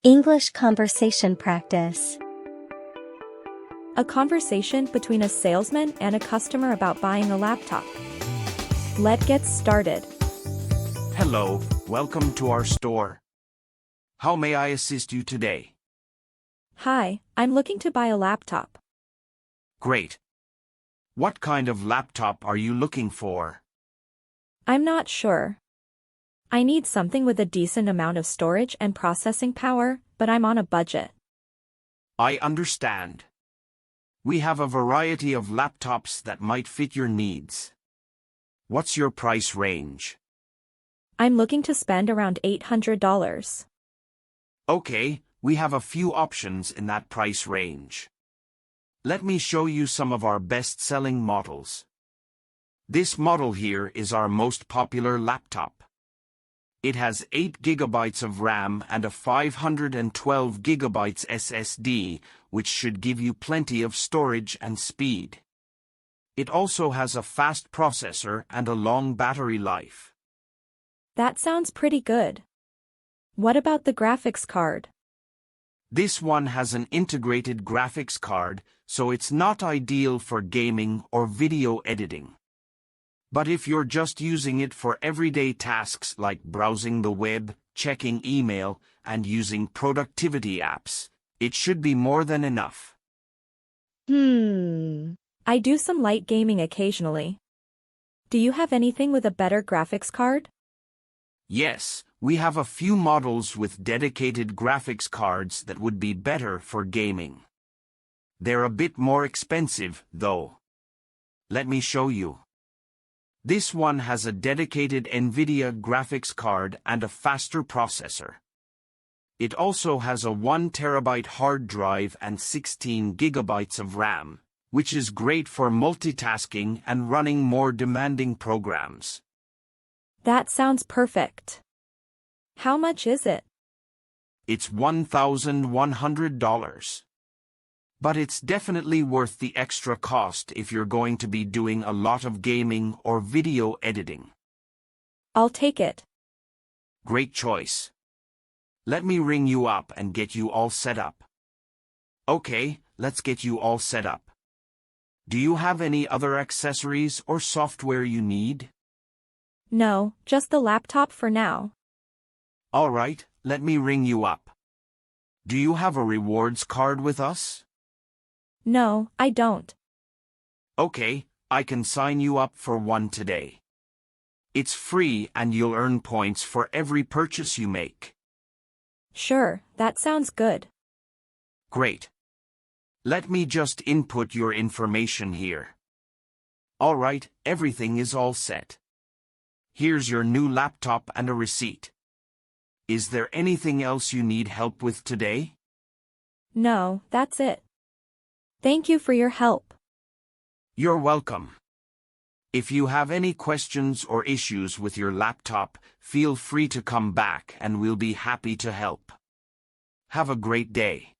English conversation practice. A conversation between a salesman and a customer about buying a laptop. Let's get started. Hello, welcome to our store. How may I assist you today? Hi, I'm looking to buy a laptop. Great. What kind of laptop are you looking for? I'm not sure. I need something with a decent amount of storage and processing power, but I'm on a budget. I understand. We have a variety of laptops that might fit your needs. What's your price range? I'm looking to spend around $800. Okay, we have a few options in that price range. Let me show you some of our best-selling models. This model here is our most popular laptop. It has 8 GB of RAM and a 512 GB SSD, which should give you plenty of storage and speed. It also has a fast processor and a long battery life. That sounds pretty good. What about the graphics card? This one has an integrated graphics card, so it's not ideal for gaming or video editing. But if you're just using it for everyday tasks like browsing the web, checking email, and using productivity apps, it should be more than enough. I do some light gaming occasionally. Do you have anything with a better graphics card? Yes, we have a few models with dedicated graphics cards that would be better for gaming. They're a bit more expensive, though. Let me show you. This one has a dedicated NVIDIA graphics card and a faster processor. It also has a 1 TB hard drive and 16 GB of RAM, which is great for multitasking and running more demanding programs. That sounds perfect. How much is it? It's $1,100. But it's definitely worth the extra cost if you're going to be doing a lot of gaming or video editing. I'll take it. Great choice. Let me ring you up and get you all set up. Okay, let's get you all set up. Do you have any other accessories or software you need? No, just the laptop for now. All right, let me ring you up. Do you have a rewards card with us? No, I don't. Okay, I can sign you up for one today. It's free and you'll earn points for every purchase you make. Sure, that sounds good. Great. Let me just input your information here. All right, everything is all set. Here's your new laptop and a receipt. Is there anything else you need help with today? No, that's it. Thank you for your help. You're welcome. If you have any questions or issues with your laptop, feel free to come back and we'll be happy to help. Have a great day.